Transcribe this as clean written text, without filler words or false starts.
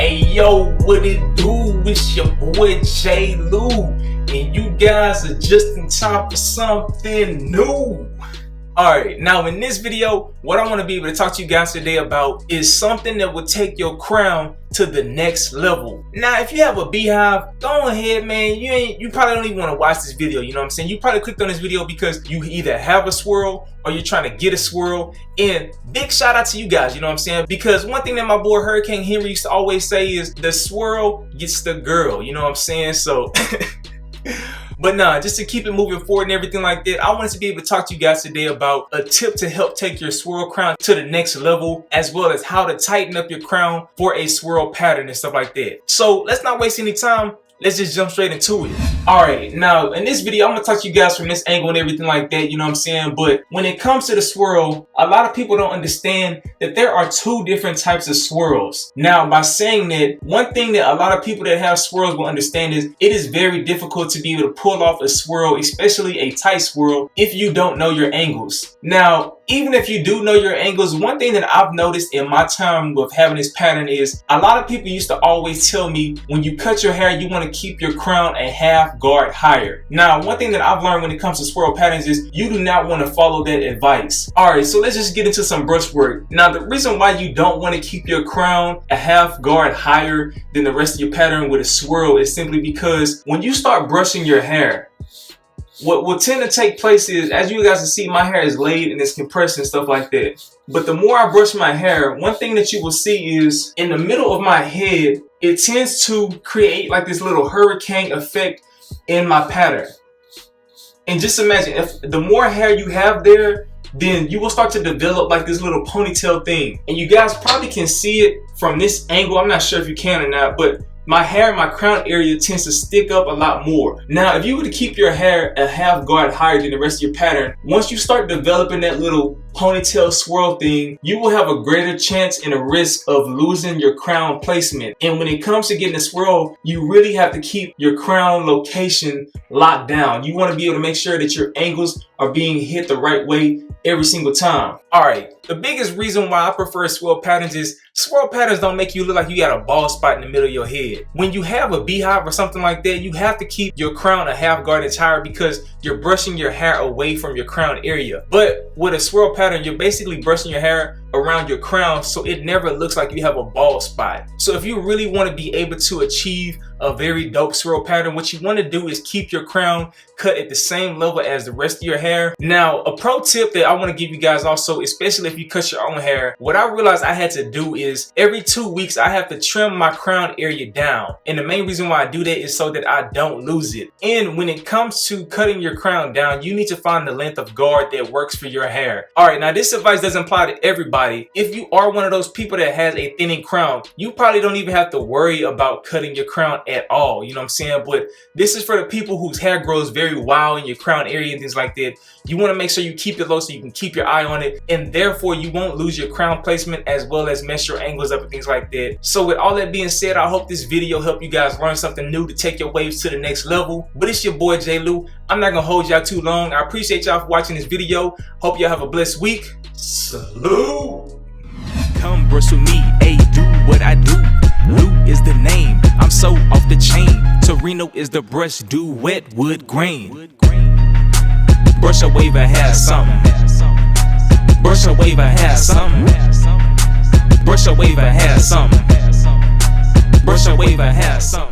Hey yo, what it do? It's your boy J. Lou, and you guys are just in time for something new. Alright, now in this video, what I want to be able to talk to you guys today about is something that will take your crown to the next level. Now, if you have a beehive, go ahead, man. You probably don't even want to watch this video, you know what I'm saying? You probably clicked on this video because you either have a swirl or you're trying to get a swirl. And big shout out to you guys, you know what I'm saying? Because one thing that my boy Hurricane Henry used to always say is the swirl gets the girl, you know what I'm saying? So but nah, just to keep it moving forward and everything like that, I wanted to be able to talk to you guys today about a tip to help take your swirl crown to the next level, as well as how to tighten up your crown for a swirl pattern and stuff like that. So let's not waste any time. Let's just jump straight into it. Alright, now in this video, I'm gonna talk to you guys from this angle and everything like that, you know what I'm saying? But when it comes to the swirl, a lot of people don't understand that there are two different types of swirls. Now, by saying that, one thing that a lot of people that have swirls will understand is it is very difficult to be able to pull off a swirl, especially a tight swirl, if you don't know your angles. Now, even if you do know your angles, one thing that I've noticed in my time with having this pattern is a lot of people used to always tell me when you cut your hair, you want to keep your crown a half guard higher. Now, one thing that I've learned when it comes to swirl patterns is you do not want to follow that advice. Alright, so let's just get into some brush work. Now, the reason why you don't want to keep your crown a half guard higher than the rest of your pattern with a swirl is simply because when you start brushing your hair, what will tend to take place is, as you guys can see, my hair is laid and it's compressed and stuff like that. But the more I brush my hair, one thing that you will see is in the middle of my head, it tends to create like this little hurricane effect in my pattern. And just imagine, if the more hair you have there, then you will start to develop like this little ponytail thing. And you guys probably can see it from this angle. I'm not sure if you can or not, but my hair in my crown area tends to stick up a lot more. Now, if you were to keep your hair a half guard higher than the rest of your pattern, once you start developing that little ponytail swirl thing, you will have a greater chance and a risk of losing your crown placement. And when it comes to getting a swirl, you really have to keep your crown location locked down. You want to be able to make sure that your angles are being hit the right way every single time. Alright, the biggest reason why I prefer swirl patterns is swirl patterns don't make you look like you got a bald spot in the middle of your head. When you have a beehive or something like that, you have to keep your crown a half guard higher because you're brushing your hair away from your crown area. But with a swirl pattern, you're basically brushing your hair around your crown so it never looks like you have a bald spot. So if you really want to be able to achieve a very dope swirl pattern, what you want to do is keep your crown cut at the same level as the rest of your hair. Now, a pro tip that I want to give you guys also, especially if you cut your own hair, what I realized I had to do is every 2 weeks I have to trim my crown area down. And the main reason why I do that is so that I don't lose it. And when it comes to cutting your crown down, you need to find the length of guard that works for your hair. Alright, now this advice doesn't apply to everybody. If you are one of those people that has a thinning crown, you probably don't even have to worry about cutting your crown at all, you know what I'm saying? But this is for the people whose hair grows very wild in your crown area and things like that. You want to make sure you keep it low so you can keep your eye on it, and therefore you won't lose your crown placement as well as mess your angles up and things like that. So with all that being said, I hope this video helped you guys learn something new to take your waves to the next level. But it's your boy J. Lou. I'm not gonna hold y'all too long. I appreciate y'all for watching this video. Hope y'all have a blessed week. Salute. Come brush with me, ayy, do what I do. Lou is the name, I'm so off the chain. Torino is the brush, do wet wood grain. Brush a wave, I have something. Brush a wave, I have something. Brush a wave, I have something. Brush a wave, I have something.